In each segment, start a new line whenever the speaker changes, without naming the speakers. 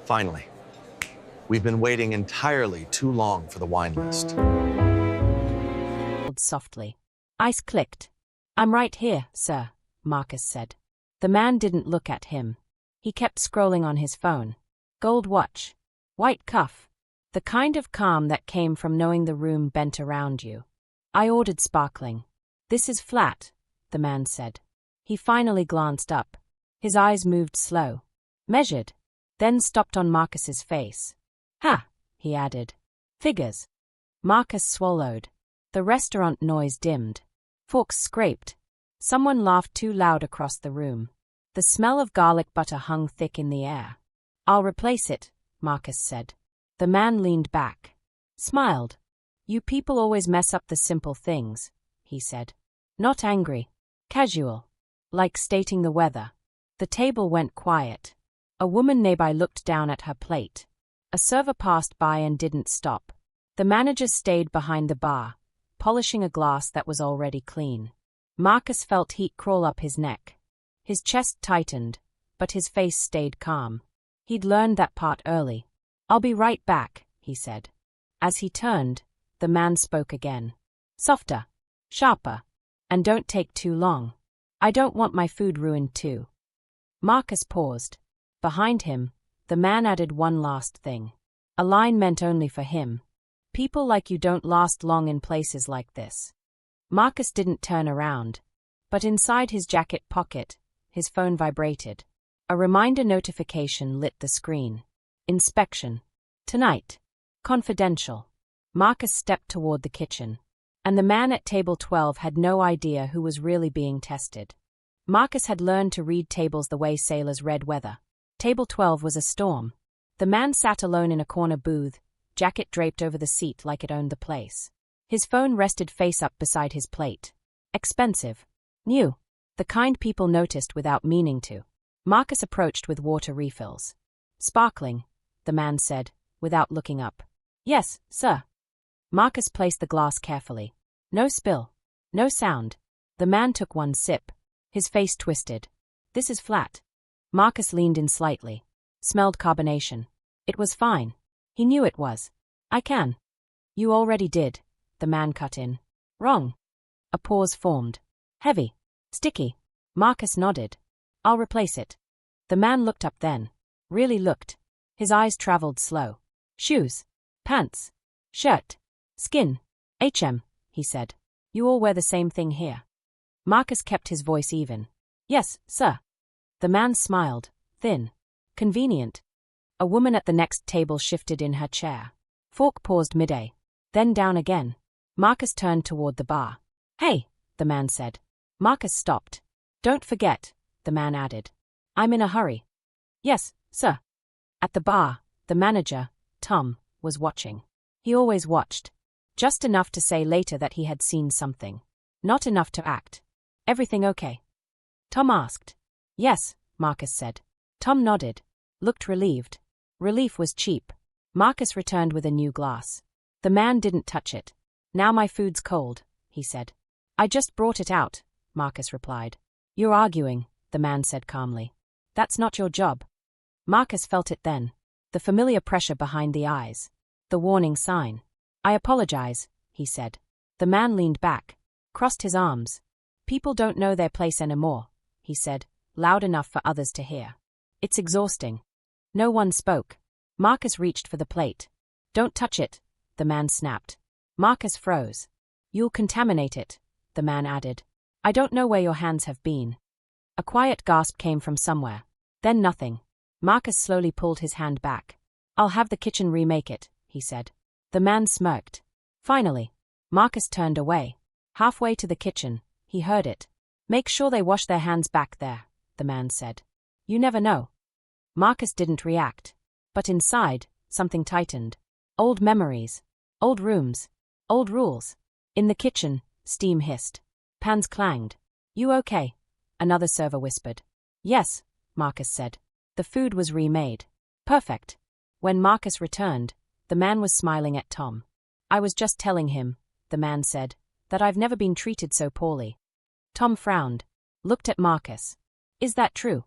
Finally, we've been waiting entirely too long for the wine list.
Softly. Ice clicked. "I'm right here, sir," Marcus said. The man didn't look at him. He kept scrolling on his phone. Gold watch. White cuff. The kind of calm that came from knowing the room bent around you. "I ordered sparkling." "This is flat," the man said. He finally glanced up. His eyes moved slow. Measured. Then stopped on Marcus's face. "Ha," he added. "Figures." Marcus swallowed. The restaurant noise dimmed. Forks scraped. Someone laughed too loud across the room. The smell of garlic butter hung thick in the air. "I'll replace it," Marcus said. The man leaned back. Smiled. "You people always mess up the simple things," he said. Not angry. Casual. Like stating the weather. The table went quiet. A woman nearby looked down at her plate. A server passed by and didn't stop. The manager stayed behind the bar, polishing a glass that was already clean. Marcus felt heat crawl up his neck. His chest tightened, but his face stayed calm. He'd learned that part early. "I'll be right back," he said. As he turned, the man spoke again. Softer. Sharper. "And don't take too long. I don't want my food ruined too." Marcus paused. Behind him, the man added one last thing. A line meant only for him. "People like you don't last long in places like this." Marcus didn't turn around. But inside his jacket pocket, his phone vibrated. A reminder notification lit the screen. Inspection. Tonight. Confidential. Marcus stepped toward the kitchen. And the man at table 12 had no idea who was really being tested. Marcus had learned to read tables the way sailors read weather. Table 12 was a storm. The man sat alone in a corner booth, jacket draped over the seat like it owned the place. His phone rested face up beside his plate. Expensive. New. The kind people noticed without meaning to. Marcus approached with water refills. "Sparkling," the man said, without looking up. "Yes, sir." Marcus placed the glass carefully. No spill. No sound. The man took one sip. His face twisted. "This is flat." Marcus leaned in slightly. Smelled carbonation. It was fine. He knew it was. "I can." "You already did," the man cut in. "Wrong." A pause formed. "Heavy. Sticky." Marcus nodded. "I'll replace it." The man looked up then. Really looked. His eyes traveled slow. "Shoes. Pants. Shirt. Skin. He said. "You all wear the same thing here." Marcus kept his voice even. "Yes, sir." The man smiled. Thin. Convenient. A woman at the next table shifted in her chair. Fork paused mid-A. Then down again. Marcus turned toward the bar. "Hey," the man said. Marcus stopped. "Don't forget," the man added. "I'm in a hurry." "Yes, sir." At the bar, the manager, Tom, was watching. He always watched. Just enough to say later that he had seen something. Not enough to act. "Everything okay?" Tom asked. "Yes," Marcus said. Tom nodded. Looked relieved. Relief was cheap. Marcus returned with a new glass. The man didn't touch it. "Now my food's cold," he said. "I just brought it out," Marcus replied. "You're arguing," the man said calmly. "That's not your job." Marcus felt it then. The familiar pressure behind the eyes. The warning sign. "I apologize," he said. The man leaned back. Crossed his arms. "People don't know their place anymore," he said, loud enough for others to hear. "It's exhausting." No one spoke. Marcus reached for the plate. "Don't touch it," the man snapped. Marcus froze. "You'll contaminate it," the man added. "I don't know where your hands have been." A quiet gasp came from somewhere. Then nothing. Marcus slowly pulled his hand back. "I'll have the kitchen remake it," he said. The man smirked. Finally. Marcus turned away. Halfway to the kitchen, he heard it. "Make sure they wash their hands back there," the man said. "You never know." Marcus didn't react. But inside, something tightened. Old memories. Old rooms. Old rules. In the kitchen, steam hissed. Pans clanged. "You okay?" another server whispered. "Yes," Marcus said. The food was remade. Perfect. When Marcus returned, the man was smiling at Tom. "I was just telling him," the man said, "that I've never been treated so poorly." Tom frowned. Looked at Marcus. "Is that true?"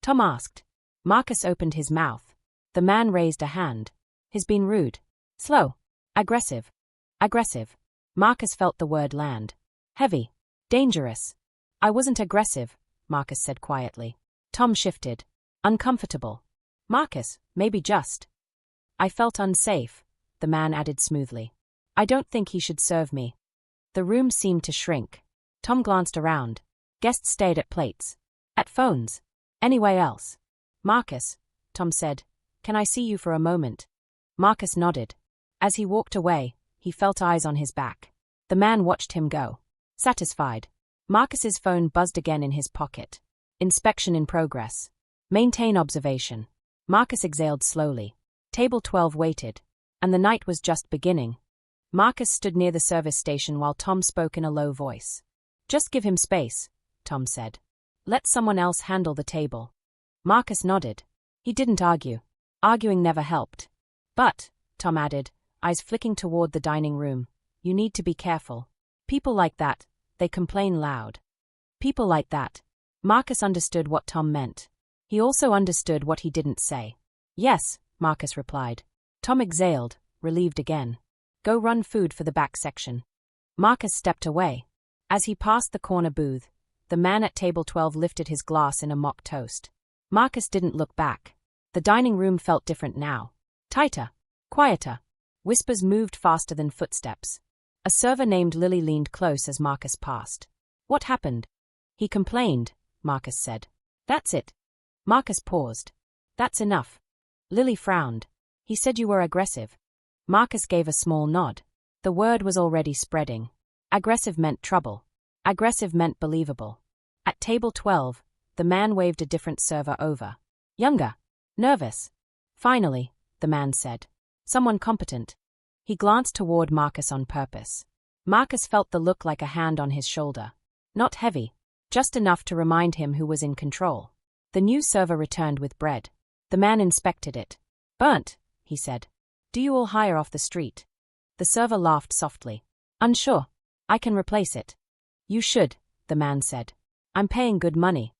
Tom asked. Marcus opened his mouth. The man raised a hand. He's been rude. Slow. Aggressive. Aggressive. Marcus felt the word land. Heavy. Dangerous. I wasn't aggressive, Marcus said quietly. Tom shifted. Uncomfortable. Marcus, maybe just. I felt unsafe, the man added smoothly. I don't think he should serve me. The room seemed to shrink. Tom glanced around. Guests stayed at plates. At phones. Anywhere else. Marcus, Tom said, can I see you for a moment? Marcus nodded. As he walked away, he felt eyes on his back. The man watched him go. Satisfied. Marcus's phone buzzed again in his pocket. Inspection in progress. Maintain observation. Marcus exhaled slowly. Table 12 waited. And the night was just beginning. Marcus stood near the service station while Tom spoke in a low voice. Just give him space, Tom said. Let someone else handle the table. Marcus nodded. He didn't argue. Arguing never helped. But, Tom added, eyes flicking toward the dining room, you need to be careful. People like that, they complain loud. People like that. Marcus understood what Tom meant. He also understood what he didn't say. Yes, Marcus replied. Tom exhaled, relieved again. Go run food for the back section. Marcus stepped away. As he passed the corner booth, the man at table 12 lifted his glass in a mock toast. Marcus didn't look back. The dining room felt different now. Tighter. Quieter. Whispers moved faster than footsteps. A server named Lily leaned close as Marcus passed. What happened? He complained, Marcus said. That's it. Marcus paused. That's enough. Lily frowned. He said you were aggressive. Marcus gave a small nod. The word was already spreading. Aggressive meant trouble. Aggressive meant believable. At table 12, the man waved a different server over. Younger. Nervous. Finally, the man said. Someone competent. He glanced toward Marcus on purpose. Marcus felt the look like a hand on his shoulder. Not heavy. Just enough to remind him who was in control. The new server returned with bread. The man inspected it. Burnt, he said. Do you all hire off the street? The server laughed softly. Unsure. I can replace it. You should, the man said. I'm paying good money.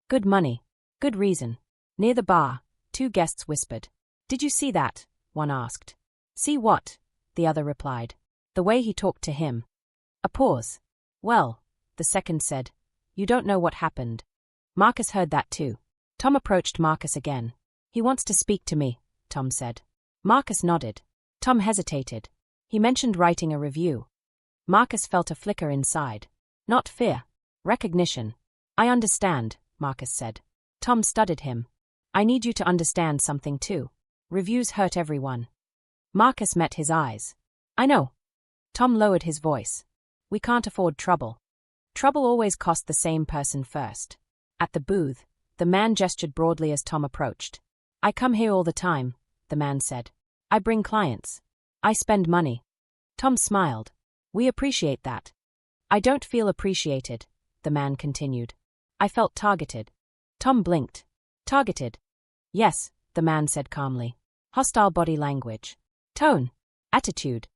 Good money. Good reason. Near the bar, two guests whispered. Did you see that? One asked. See what? The other replied. The way he talked to him. A pause. Well, the second said. You don't know what happened. Marcus heard that too. Tom approached Marcus again. He wants to speak to me, Tom said. Marcus nodded. Tom hesitated. He mentioned writing a review. Marcus felt a flicker inside. Not fear. Recognition. I understand, Marcus said. Tom studied him. I need you to understand something too. Reviews hurt everyone. Marcus met his eyes. I know. Tom lowered his voice. We can't afford trouble. Trouble always costs the same person first. At the booth, the man gestured broadly as Tom approached. I come here all the time, the man said. I bring clients. I spend money. Tom smiled. We appreciate that. I don't feel appreciated, the man continued. I felt targeted. Tom blinked. Targeted? Yes, the man said calmly. Hostile body language. Tone. Attitude.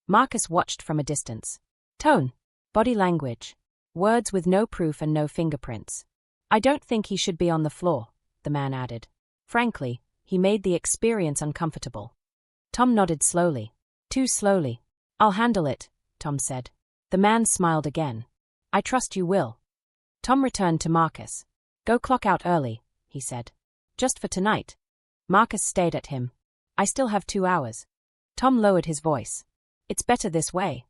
Marcus watched from a distance. Tone. Body language. Words with no proof and no fingerprints. I don't think he should be on the floor, the man added. Frankly, he made the experience uncomfortable. Tom nodded slowly. Too slowly. I'll handle it, Tom said. The man smiled again. I trust you will. Tom returned to Marcus. Go clock out early, he said. Just for tonight. Marcus stared at him. I still have 2 hours. Tom lowered his voice. It's better this way.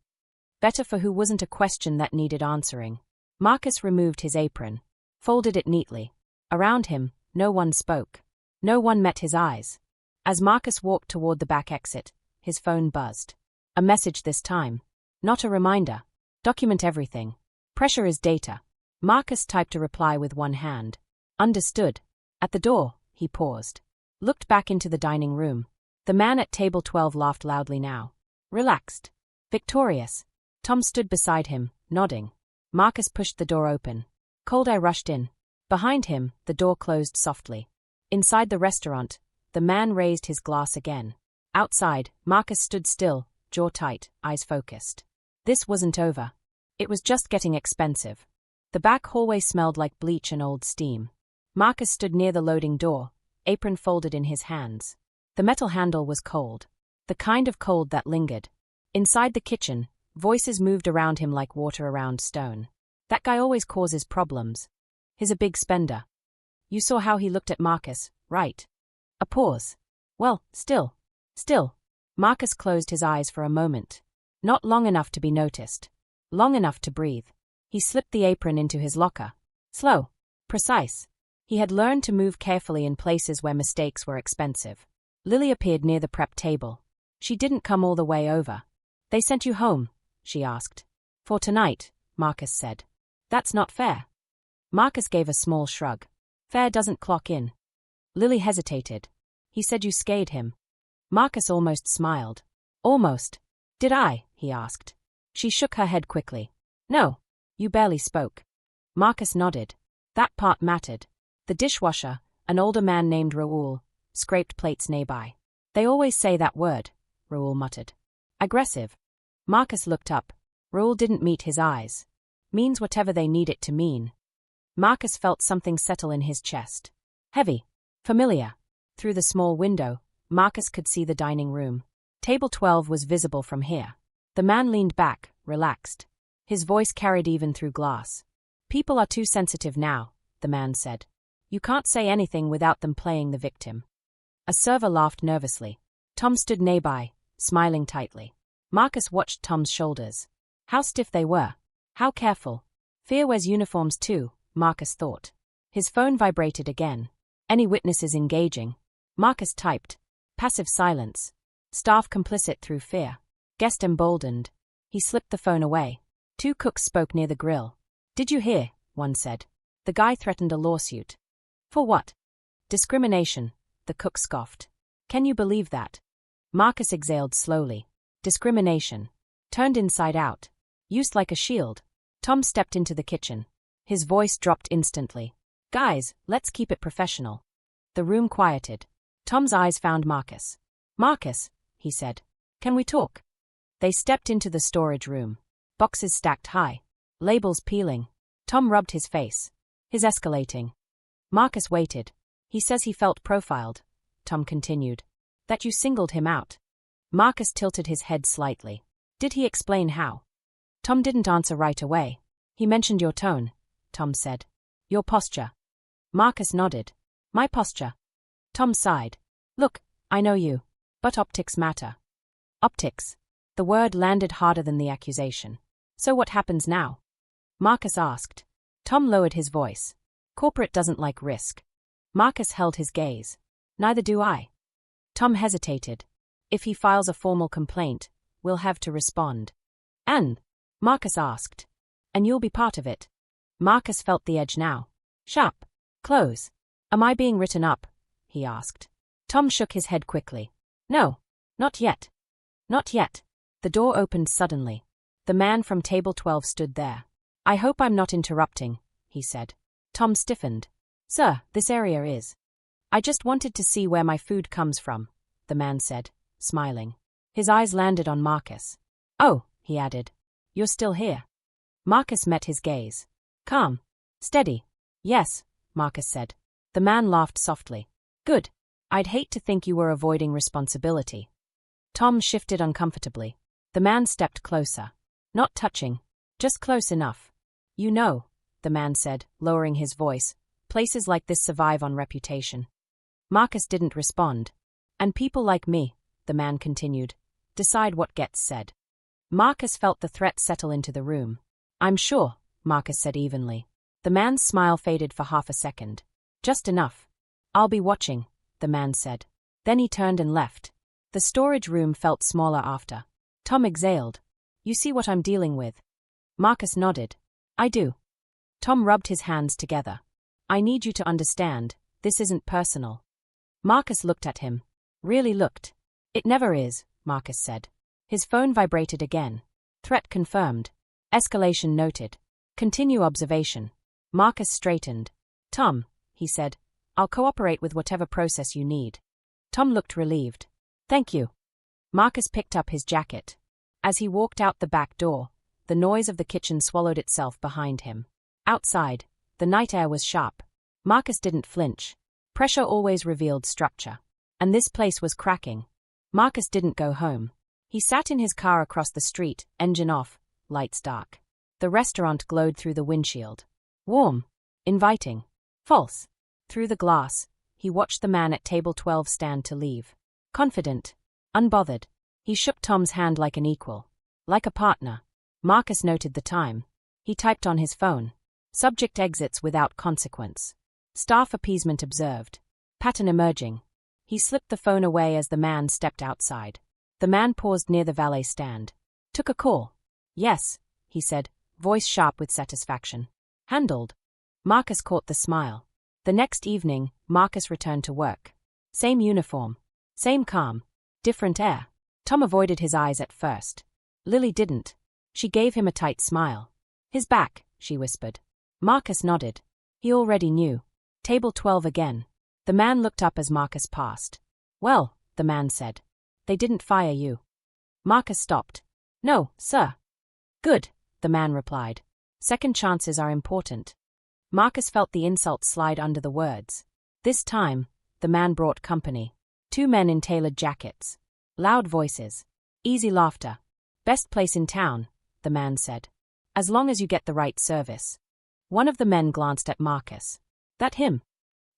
Better for who wasn't a question that needed answering. Marcus removed his apron. Folded it neatly. Around him, no one spoke. No one met his eyes. As Marcus walked toward the back exit, his phone buzzed. A message this time. Not a reminder. Document everything. Pressure is data. Marcus typed a reply with one hand. Understood. At the door, he paused. Looked back into the dining room. The man at table 12 laughed loudly now. Relaxed. Victorious. Tom stood beside him, nodding. Marcus pushed the door open. Cold air rushed in. Behind him, the door closed softly. Inside the restaurant, the man raised his glass again. Outside, Marcus stood still, jaw tight, eyes focused. This wasn't over. It was just getting expensive. The back hallway smelled like bleach and old steam. Marcus stood near the loading door, apron folded in his hands. The metal handle was cold. The kind of cold that lingered. Inside the kitchen, voices moved around him like water around stone. That guy always causes problems. He's a big spender. You saw how he looked at Marcus, right? A pause. Well, still. Marcus closed his eyes for a moment. Not long enough to be noticed. Long enough to breathe. He slipped the apron into his locker. Slow. Precise. He had learned to move carefully in places where mistakes were expensive. Lily appeared near the prep table. She didn't come all the way over. They sent you home, she asked. For tonight, Marcus said. That's not fair. Marcus gave a small shrug. Fair doesn't clock in. Lily hesitated. He said you scared him. Marcus almost smiled. Almost. Did I? He asked. She shook her head quickly. No. You barely spoke. Marcus nodded. That part mattered. The dishwasher, an older man named Raoul, scraped plates nearby. They always say that word, Raoul muttered. Aggressive. Marcus looked up. Raoul didn't meet his eyes. Means whatever they need it to mean. Marcus felt something settle in his chest. Heavy. Familiar. Through the small window, Marcus could see the dining room. Table 12 was visible from here. The man leaned back, relaxed. His voice carried even through glass. People are too sensitive now, the man said. You can't say anything without them playing the victim. A server laughed nervously. Tom stood nearby, smiling tightly. Marcus watched Tom's shoulders. How stiff they were. How careful. Fear wears uniforms too, Marcus thought. His phone vibrated again. Any witnesses engaging? Marcus typed. Passive silence. Staff complicit through fear. Guest emboldened. He slipped the phone away. Two cooks spoke near the grill. Did you hear? One said. The guy threatened a lawsuit. For what? Discrimination, the cook scoffed. Can you believe that? Marcus exhaled slowly. Discrimination. Turned inside out. Used like a shield. Tom stepped into the kitchen. His voice dropped instantly. Guys, let's keep it professional. The room quieted. Tom's eyes found Marcus. Marcus, he said. Can we talk? They stepped into the storage room. Boxes stacked high. Labels peeling. Tom rubbed his face. His escalating. Marcus waited. He says he felt profiled. Tom continued. That you singled him out. Marcus tilted his head slightly. Did he explain how? Tom didn't answer right away. He mentioned your tone, Tom said. Your posture. Marcus nodded. My posture. Tom sighed. Look, I know you. But optics matter. Optics. The word landed harder than the accusation. So what happens now? Marcus asked. Tom lowered his voice. Corporate doesn't like risk. Marcus held his gaze. Neither do I. Tom hesitated. If he files a formal complaint, we'll have to respond. And? Marcus asked. And you'll be part of it. Marcus felt the edge now. Sharp. Close. Am I being written up? He asked. Tom shook his head quickly. No. Not yet. Not yet. The door opened suddenly. The man from table 12 stood there. I hope I'm not interrupting, he said. Tom stiffened. Sir, this area is. I just wanted to see where my food comes from, the man said, smiling. His eyes landed on Marcus. Oh, he added. You're still here. Marcus met his gaze. Calm. Steady. Yes, Marcus said. The man laughed softly. Good. I'd hate to think you were avoiding responsibility. Tom shifted uncomfortably. The man stepped closer. Not touching. Just close enough. You know, the man said, lowering his voice, places like this survive on reputation. Marcus didn't respond. And people like me, the man continued, decide what gets said. Marcus felt the threat settle into the room. I'm sure, Marcus said evenly. The man's smile faded for half a second. Just enough. I'll be watching, the man said. Then he turned and left. The storage room felt smaller after. Tom exhaled. You see what I'm dealing with? Marcus nodded. I do. Tom rubbed his hands together. I need you to understand, this isn't personal. Marcus looked at him. Really looked. It never is, Marcus said. His phone vibrated again. Threat confirmed. Escalation noted. Continue observation. Marcus straightened. Tom, he said, I'll cooperate with whatever process you need. Tom looked relieved. Thank you. Marcus picked up his jacket. As he walked out the back door, the noise of the kitchen swallowed itself behind him. Outside, the night air was sharp. Marcus didn't flinch. Pressure always revealed structure. And this place was cracking. Marcus didn't go home. He sat in his car across the street, engine off, lights dark. The restaurant glowed through the windshield. Warm. Inviting. False. Through the glass, he watched the man at table 12 stand to leave. Confident. Unbothered. He shook Tom's hand like an equal. Like a partner. Marcus noted the time. He typed on his phone. Subject exits without consequence. Staff appeasement observed. Pattern emerging. He slipped the phone away as the man stepped outside. The man paused near the valet stand. Took a call. Yes, he said, voice sharp with satisfaction. Handled. Marcus caught the smile. The next evening, Marcus returned to work. Same uniform. Same calm. Different air. Tom avoided his eyes at first. Lily didn't. She gave him a tight smile. His back, she whispered. Marcus nodded. He already knew. Table 12 again. The man looked up as Marcus passed. Well, the man said. They didn't fire you. Marcus stopped. No, sir. Good, the man replied. Second chances are important. Marcus felt the insult slide under the words. This time, the man brought company. 2 men in tailored jackets. Loud voices. Easy laughter. Best place in town, the man said. As long as you get the right service. One of the men glanced at Marcus. That him?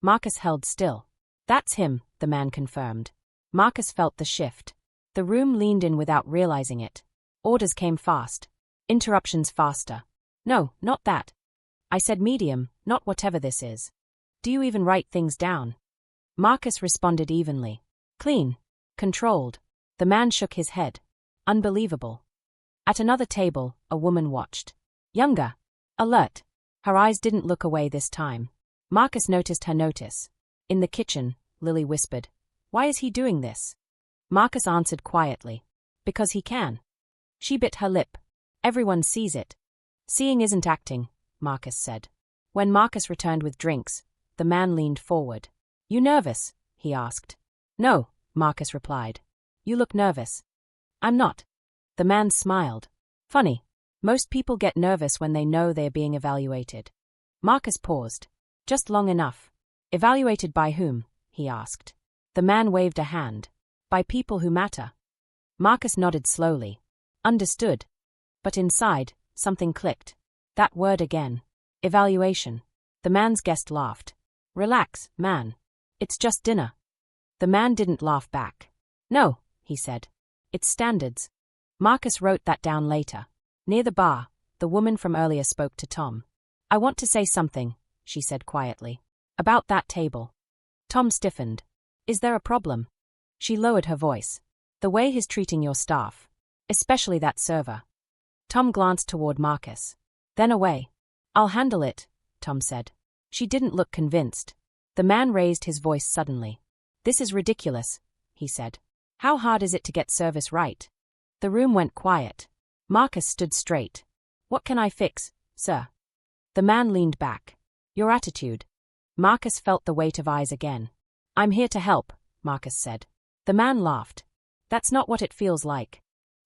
Marcus held still. That's him, the man confirmed. Marcus felt the shift. The room leaned in without realizing it. Orders came fast. Interruptions faster. No, not that. I said medium, not whatever this is. Do you even write things down? Marcus responded evenly. Clean. Controlled. The man shook his head. Unbelievable. At another table, a woman watched. Younger. Alert. Her eyes didn't look away this time. Marcus noticed her notice. In the kitchen, Lily whispered. Why is he doing this? Marcus answered quietly. Because he can. She bit her lip. Everyone sees it. Seeing isn't acting, Marcus said. When Marcus returned with drinks, the man leaned forward. You nervous? He asked. No, Marcus replied. You look nervous. I'm not. The man smiled. Funny. Most people get nervous when they know they are being evaluated. Marcus paused. Just long enough. Evaluated by whom? He asked. The man waved a hand. By people who matter. Marcus nodded slowly. Understood. But inside, something clicked. That word again. Evaluation. The man's guest laughed. Relax, man. It's just dinner. The man didn't laugh back. No, he said. It's standards. Marcus wrote that down later. Near the bar, the woman from earlier spoke to Tom. I want to say something, she said quietly. About that table. Tom stiffened. Is there a problem? She lowered her voice. The way he's treating your staff. Especially that server. Tom glanced toward Marcus. Then away. I'll handle it, Tom said. She didn't look convinced. The man raised his voice suddenly. This is ridiculous, he said. How hard is it to get service right? The room went quiet. Marcus stood straight. What can I fix, sir? The man leaned back. Your attitude. Marcus felt the weight of eyes again. I'm here to help, Marcus said. The man laughed. That's not what it feels like.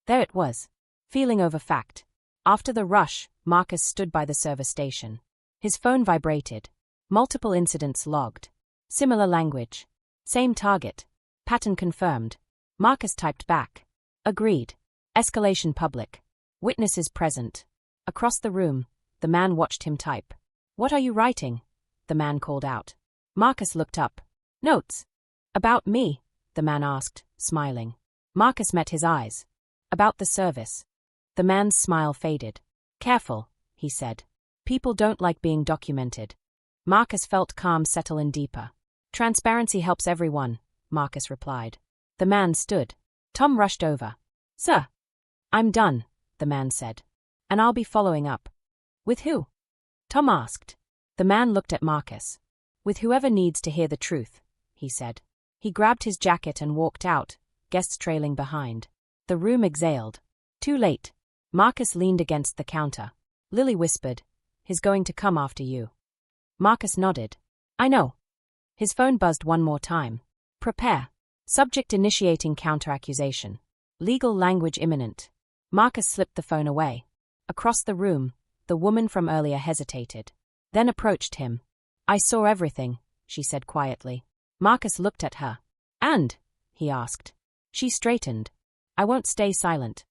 There it was. Feeling over fact. After the rush, Marcus stood by the service station. His phone vibrated. Multiple incidents logged. Similar language. Same target. Pattern confirmed. Marcus typed back. Agreed. Escalation public. Witnesses present. Across the room, the man watched him type. What are you writing? The man called out. Marcus looked up. Notes. About me? The man asked, smiling. Marcus met his eyes. About the service. The man's smile faded. Careful, he said. People don't like being documented. Marcus felt calm settle in deeper. Transparency helps everyone, Marcus replied. The man stood. Tom rushed over. Sir. I'm done, the man said. And I'll be following up. With who? Tom asked. The man looked at Marcus. With whoever needs to hear the truth, he said. He grabbed his jacket and walked out, guests trailing behind. The room exhaled. Too late. Marcus leaned against the counter. Lily whispered, He's going to come after you. Marcus nodded. I know. His phone buzzed one more time. Prepare. Subject initiating counteraccusation. Legal language imminent. Marcus slipped the phone away. Across the room, the woman from earlier hesitated. Then approached him. I saw everything, she said quietly. Marcus looked at her. And? He asked. She straightened. I won't stay silent.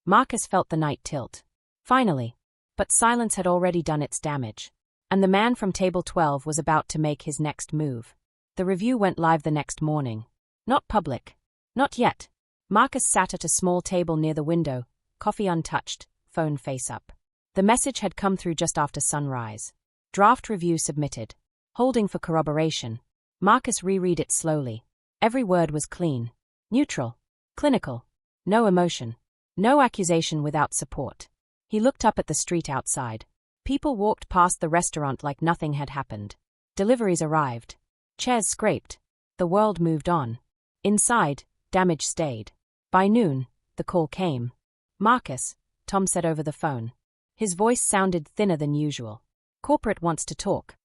Marcus felt the night tilt. Finally. But silence had already done its damage. And the man from table 12 was about to make his next move. The review went live the next morning. Not public. Not yet. Marcus sat at a small table near the window, coffee untouched, phone face up. The message had come through just after sunrise. Draft review submitted. Holding for corroboration. Marcus reread it slowly. Every word was clean. Neutral. Clinical. No emotion. No accusation without support. He looked up at the street outside. People walked past the restaurant like nothing had happened. Deliveries arrived. Chairs scraped. The world moved on. Inside, damage stayed. By noon, the call came. Marcus, Tom said over the phone. His voice sounded thinner than usual. Corporate wants to talk.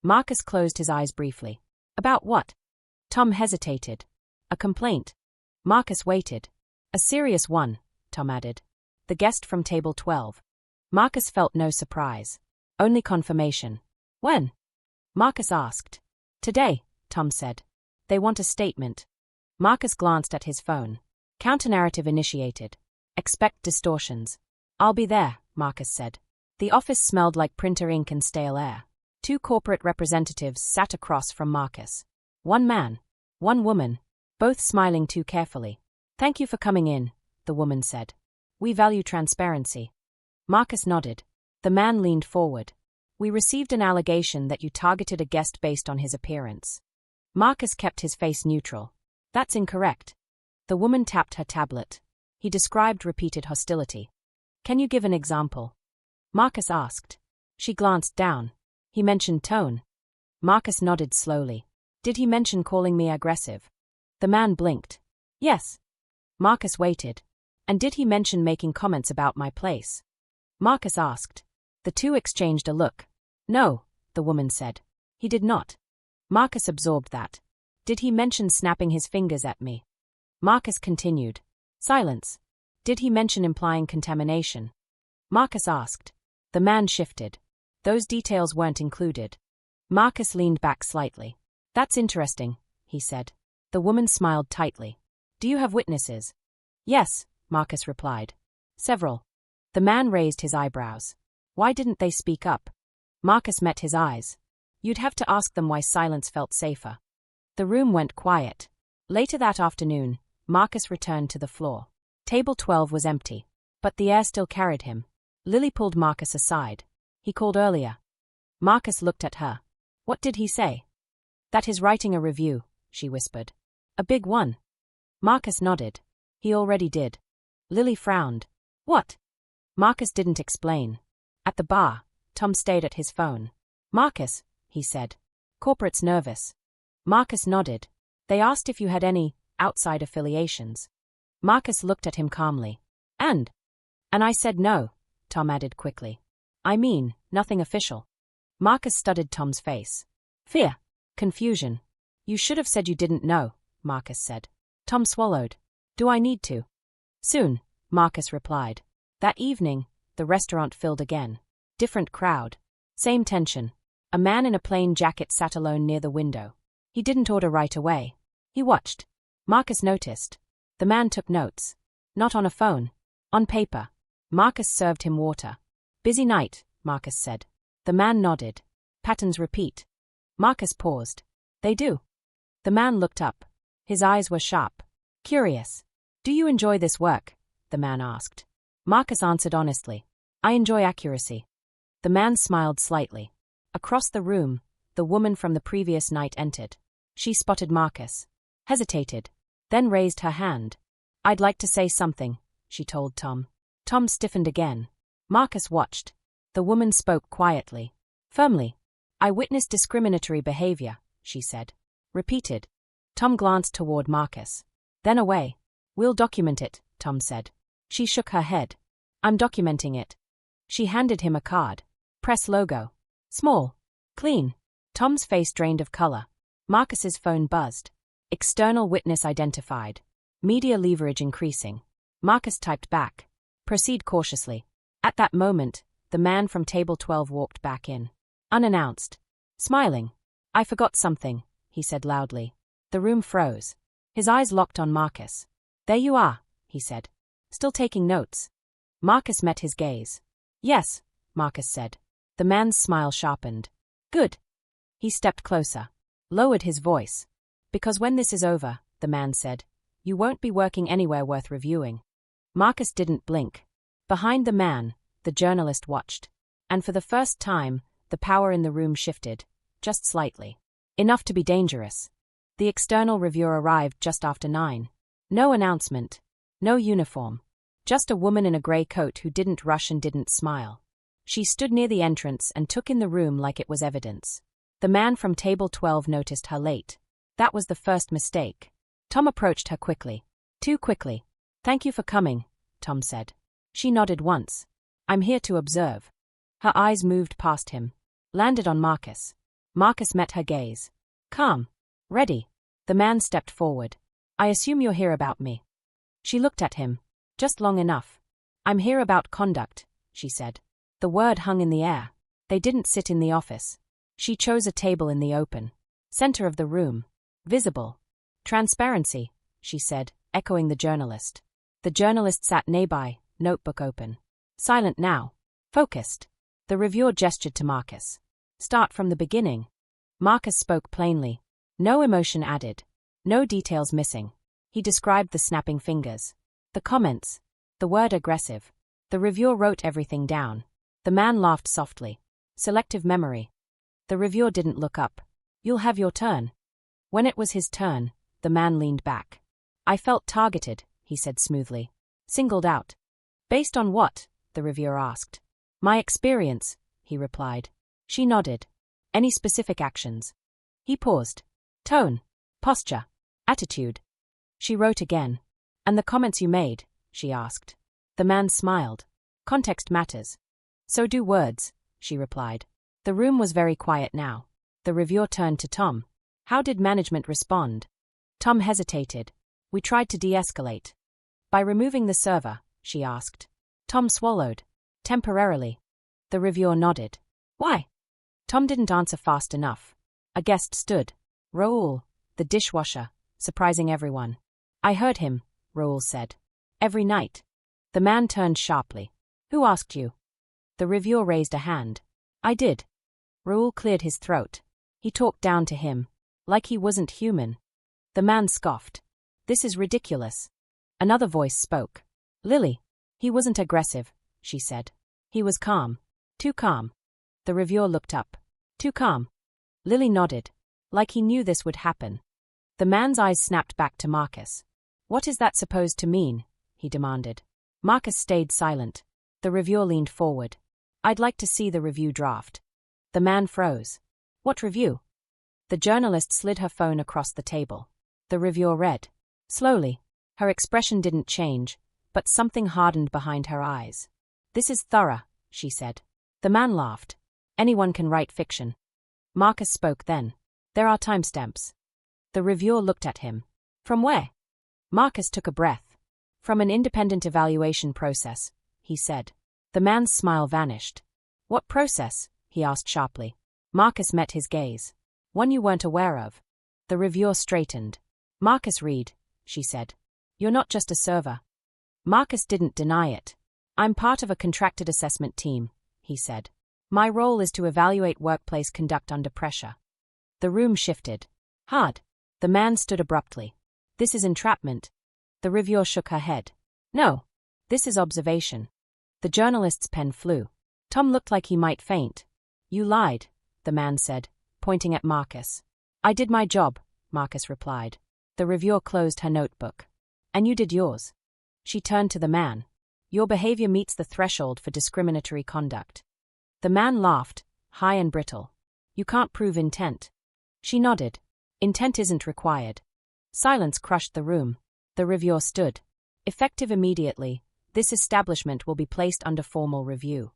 Marcus closed his eyes briefly. About what? Tom hesitated. A complaint. Marcus waited. A serious one, Tom added. The guest from table 12. Marcus felt no surprise. Only confirmation. When? Marcus asked. Today, Tom said. They want a statement. Marcus glanced at his phone. Counter-narrative initiated. Expect distortions. I'll be there, Marcus said. The office smelled like printer ink and stale air. 2 corporate representatives sat across from Marcus. One man. One woman. Both smiling too carefully. Thank you for coming in, the woman said. We value transparency. Marcus nodded. The man leaned forward. We received an allegation that you targeted a guest based on his appearance. Marcus kept his face neutral. That's incorrect. The woman tapped her tablet. He described repeated hostility. Can you give an example? Marcus asked. She glanced down. He mentioned tone. Marcus nodded slowly. Did he mention calling me aggressive? The man blinked. Yes. Marcus waited. And did he mention making comments about my place? Marcus asked. The two exchanged a look. No, the woman said. He did not. Marcus absorbed that. Did he mention snapping his fingers at me? Marcus continued. Silence. Did he mention implying contamination? Marcus asked. The man shifted. Those details weren't included. Marcus leaned back slightly. That's interesting, he said. The woman smiled tightly. Do you have witnesses? Yes, Marcus replied. Several. The man raised his eyebrows. Why didn't they speak up? Marcus met his eyes. You'd have to ask them why silence felt safer. The room went quiet. Later that afternoon, Marcus returned to the floor. Table 12 was empty. But the air still carried him. Lily pulled Marcus aside. He called earlier. Marcus looked at her. What did he say? That he's writing a review, she whispered. A big one. Marcus nodded. He already did. Lily frowned. What? Marcus didn't explain. At the bar, Tom stayed at his phone. Marcus, he said. Corporate's nervous. Marcus nodded. They asked if you had any outside affiliations. Marcus looked at him calmly. And I said no, Tom added quickly. I mean, nothing official. Marcus studied Tom's face. Fear. Confusion. You should have said you didn't know, Marcus said. Tom swallowed. Do I need to? Soon, Marcus replied. That evening, the restaurant filled again. Different crowd. Same tension. A man in a plain jacket sat alone near the window. He didn't order right away. He watched. Marcus noticed. The man took notes. Not on a phone. On paper. Marcus served him water. Busy night, Marcus said. The man nodded. Patterns repeat. Marcus paused. They do. The man looked up. His eyes were sharp. Curious. Do you enjoy this work? The man asked. Marcus answered honestly. I enjoy accuracy. The man smiled slightly. Across the room, the woman from the previous night entered. She spotted Marcus. Hesitated. Then raised her hand. I'd like to say something, she told Tom. Tom stiffened again. Marcus watched. The woman spoke quietly. Firmly. I witnessed discriminatory behavior, she said. Repeated. Tom glanced toward Marcus. Then away. We'll document it, Tom said. She shook her head. I'm documenting it. She handed him a card. Press logo. Small. Clean. Tom's face drained of color. Marcus's phone buzzed. External witness identified. Media leverage increasing. Marcus typed back. Proceed cautiously. At that moment, the man from table 12 walked back in. Unannounced. Smiling. I forgot something, he said loudly. The room froze. His eyes locked on Marcus. There you are, he said. Still taking notes? Marcus met his gaze. Yes, Marcus said. The man's smile sharpened. Good. He stepped closer. Lowered his voice. Because when this is over, the man said, you won't be working anywhere worth reviewing. Marcus didn't blink. Behind the man, the journalist watched. And for the first time, the power in the room shifted, just slightly. Enough to be dangerous. The external reviewer arrived just after 9. No announcement. No uniform. Just a woman in a grey coat who didn't rush and didn't smile. She stood near the entrance and took in the room like it was evidence. The man from table 12 noticed her late. That was the first mistake. Tom approached her quickly. Too quickly. Thank you for coming, Tom said. She nodded once. I'm here to observe. Her eyes moved past him. Landed on Marcus. Marcus met her gaze. Calm. Ready. The man stepped forward. I assume you're here about me. She looked at him. Just long enough. I'm here about conduct, she said. The word hung in the air. They didn't sit in the office. She chose a table in the open. Center of the room. Visible. Transparency, she said, echoing the journalist. The journalist sat nearby, notebook open. Silent now. Focused. The reviewer gestured to Marcus. Start from the beginning. Marcus spoke plainly. No emotion added. No details missing. He described the snapping fingers. The comments. The word aggressive. The reviewer wrote everything down. The man laughed softly. Selective memory. The reviewer didn't look up. You'll have your turn. When it was his turn, the man leaned back. I felt targeted, he said smoothly. Singled out. Based on what? The reviewer asked. My experience, he replied. She nodded. Any specific actions? He paused. Tone. Posture. Attitude. She wrote again. And the comments you made, she asked. The man smiled. Context matters. So do words, she replied. The room was very quiet now. The reviewer turned to Tom. How did management respond? Tom hesitated. We tried to de-escalate. By removing the server, she asked. Tom swallowed. Temporarily. The reviewer nodded. Why? Tom didn't answer fast enough. A guest stood. Raoul, the dishwasher, surprising everyone. I heard him, Raoul said. Every night. The man turned sharply. Who asked you? The reviewer raised a hand. I did. Raoul cleared his throat. He talked down to him. Like he wasn't human. The man scoffed. This is ridiculous. Another voice spoke. Lily. He wasn't aggressive, she said. He was calm. Too calm. The reviewer looked up. Too calm. Lily nodded. Like he knew this would happen. The man's eyes snapped back to Marcus. What is that supposed to mean? He demanded. Marcus stayed silent. The reviewer leaned forward. I'd like to see the review draft. The man froze. What review? The journalist slid her phone across the table. The reviewer read. Slowly. Her expression didn't change, but something hardened behind her eyes. This is thorough, she said. The man laughed. Anyone can write fiction. Marcus spoke then. There are timestamps. The reviewer looked at him. From where? Marcus took a breath. From an independent evaluation process, he said. The man's smile vanished. What process? He asked sharply. Marcus met his gaze. One you weren't aware of. The reviewer straightened. Marcus Reed, she said. You're not just a server. Marcus didn't deny it. I'm part of a contracted assessment team, he said. My role is to evaluate workplace conduct under pressure. The room shifted. Hard. The man stood abruptly. This is entrapment. The reviewer shook her head. No. This is observation. The journalist's pen flew. Tom looked like he might faint. You lied, the man said, pointing at Marcus. I did my job, Marcus replied. The reviewer closed her notebook. And you did yours. She turned to the man. Your behavior meets the threshold for discriminatory conduct. The man laughed, high and brittle. You can't prove intent. She nodded. Intent isn't required. Silence crushed the room. The reviewer stood. Effective immediately, this establishment will be placed under formal review.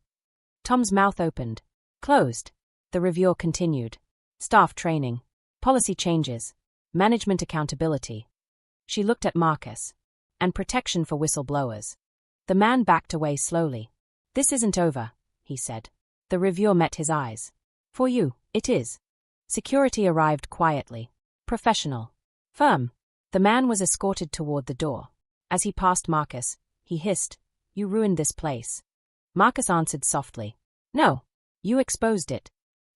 Tom's mouth opened. Closed. The reviewer continued. Staff training. Policy changes. Management accountability. She looked at Marcus. And protection for whistleblowers. The man backed away slowly. This isn't over, he said. The reviewer met his eyes. For you, it is. Security arrived quietly. Professional. Firm. The man was escorted toward the door. As he passed Marcus, he hissed, "You ruined this place." Marcus answered softly, "No, you exposed it."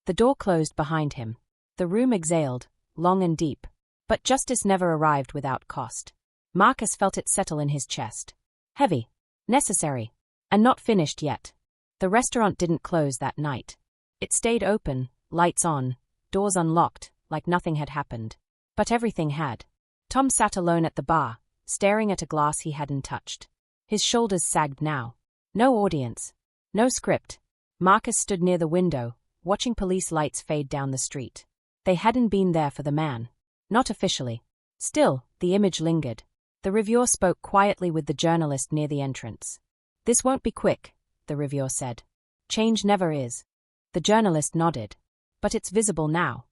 The door closed behind him. The room exhaled, long and deep. But justice never arrived without cost. Marcus felt it settle in his chest. Heavy, necessary, and not finished yet. The restaurant didn't close that night. It stayed open, lights on, doors unlocked, like nothing had happened. But everything had. Tom sat alone at the bar, staring at a glass he hadn't touched. His shoulders sagged now. No audience. No script. Marcus stood near the window, watching police lights fade down the street. They hadn't been there for the man. Not officially. Still, the image lingered. The reviewer spoke quietly with the journalist near the entrance. "This won't be quick," the reviewer said. "Change never is." The journalist nodded. "But it's visible now."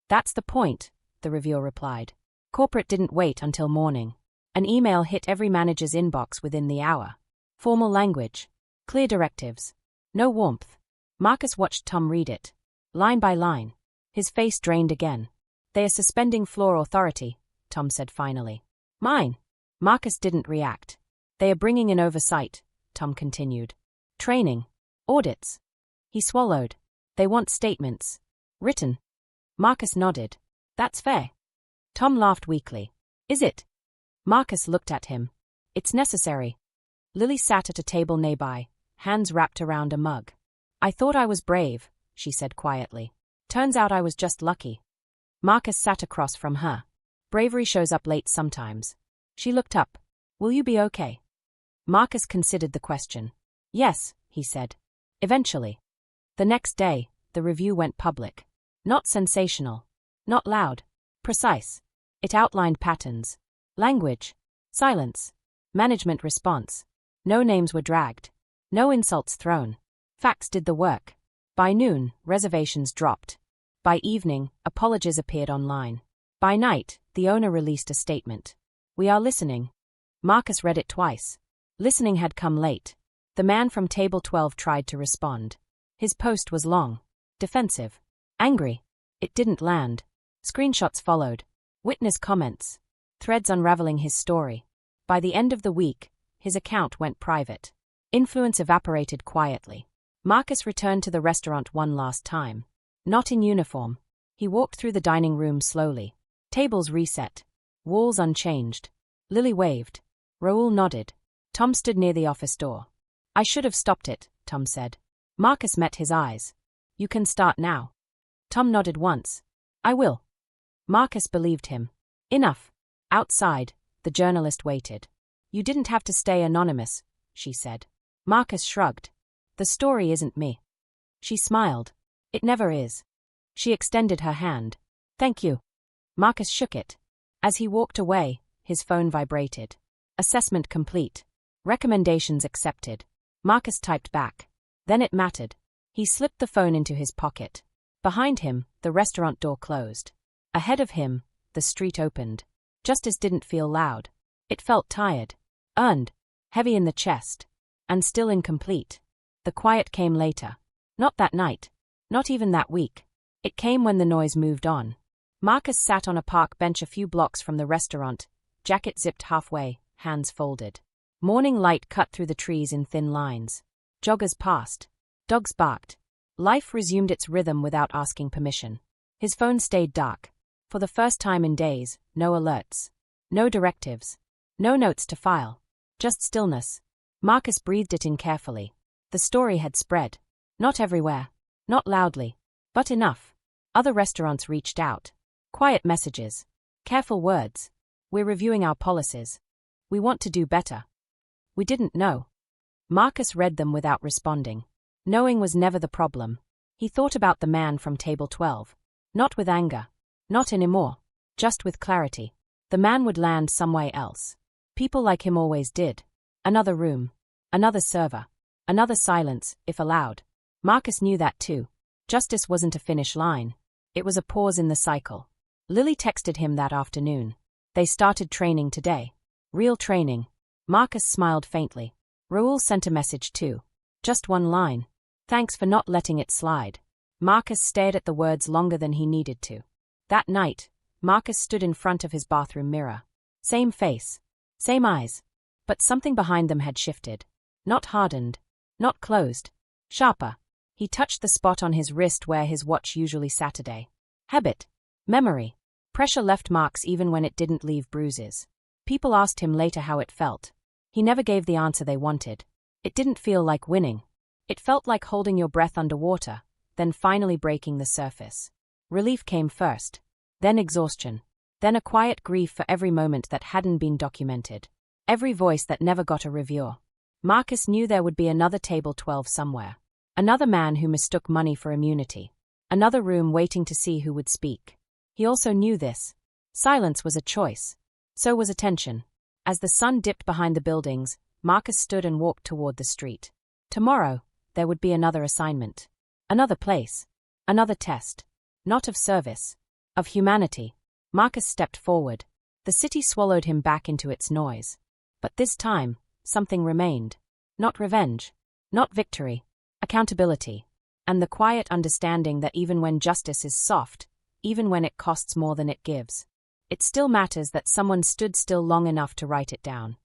"That's the point," the reviewer replied. Corporate didn't wait until morning. An email hit every manager's inbox within the hour. Formal language. Clear directives. No warmth. Marcus watched Tom read it. Line by line. His face drained again. "They are suspending floor authority," Tom said finally. "Mine." Marcus didn't react. "They are bringing in oversight," Tom continued. "Training. Audits." He swallowed. "They want statements. Written." Marcus nodded. "That's fair." Tom laughed weakly. "Is it?" Marcus looked at him. "It's necessary." Lily sat at a table nearby, hands wrapped around a mug. "I thought I was brave," she said quietly. "Turns out I was just lucky." Marcus sat across from her. "Bravery shows up late sometimes." She looked up. "Will you be okay?" Marcus considered the question. "Yes," he said. "Eventually." The next day, the review went public. Not sensational. Not loud. Precise. It outlined patterns. Language. Silence. Management response. No names were dragged. No insults thrown. Facts did the work. By noon, reservations dropped. By evening, apologies appeared online. By night, the owner released a statement. "We are listening." Marcus read it twice. Listening had come late. The man from table 12 tried to respond. His post was long. Defensive. Angry. It didn't land. Screenshots followed. Witness comments. Threads unraveling his story. By the end of the week, his account went private. Influence evaporated quietly. Marcus returned to the restaurant one last time. Not in uniform. He walked through the dining room slowly. Tables reset. Walls unchanged. Lily waved. Raoul nodded. Tom stood near the office door. "I should have stopped it," Tom said. Marcus met his eyes. "You can start now." Tom nodded once. "I will." Marcus believed him. Enough. Outside, the journalist waited. "You didn't have to stay anonymous," she said. Marcus shrugged. "The story isn't me." She smiled. "It never is." She extended her hand. "Thank you." Marcus shook it. As he walked away, his phone vibrated. Assessment complete. Recommendations accepted. Marcus typed back. Then it mattered. He slipped the phone into his pocket. Behind him, the restaurant door closed. Ahead of him, the street opened. Justice didn't feel loud. It felt tired. Earned. Heavy in the chest. And still incomplete. The quiet came later. Not that night. Not even that week. It came when the noise moved on. Marcus sat on a park bench a few blocks from the restaurant, jacket zipped halfway, hands folded. Morning light cut through the trees in thin lines. Joggers passed. Dogs barked. Life resumed its rhythm without asking permission. His phone stayed dark. For the first time in days, no alerts. No directives. No notes to file. Just stillness. Marcus breathed it in carefully. The story had spread. Not everywhere. Not loudly. But enough. Other restaurants reached out. Quiet messages. Careful words. "We're reviewing our policies. We want to do better." "We didn't know." Marcus read them without responding. Knowing was never the problem. He thought about the man from table 12. Not with anger. Not anymore. Just with clarity. The man would land somewhere else. People like him always did. Another room. Another server. Another silence, if allowed. Marcus knew that too. Justice wasn't a finish line. It was a pause in the cycle. Lily texted him that afternoon. They started training today. Real training. Marcus smiled faintly. Raoul sent a message too. Just one line. "Thanks for not letting it slide." Marcus stared at the words longer than he needed to. That night, Marcus stood in front of his bathroom mirror. Same face. Same eyes. But something behind them had shifted. Not hardened. Not closed. Sharper. He touched the spot on his wrist where his watch usually Saturday. Habit. Memory. Pressure left marks even when it didn't leave bruises. People asked him later how it felt. He never gave the answer they wanted. It didn't feel like winning. It felt like holding your breath underwater, then finally breaking the surface. Relief came first, then exhaustion, then a quiet grief for every moment that hadn't been documented, every voice that never got a review. Marcus knew there would be another table 12 somewhere, another man who mistook money for immunity, another room waiting to see who would speak. He also knew this. Silence was a choice. So was attention. As the sun dipped behind the buildings, Marcus stood and walked toward the street. Tomorrow, there would be another assignment. Another place. Another test. Not of service. Of humanity. Marcus stepped forward. The city swallowed him back into its noise. But this time, something remained. Not revenge. Not victory. Accountability. And the quiet understanding that even when justice is soft, even when it costs more than it gives, it still matters that someone stood still long enough to write it down.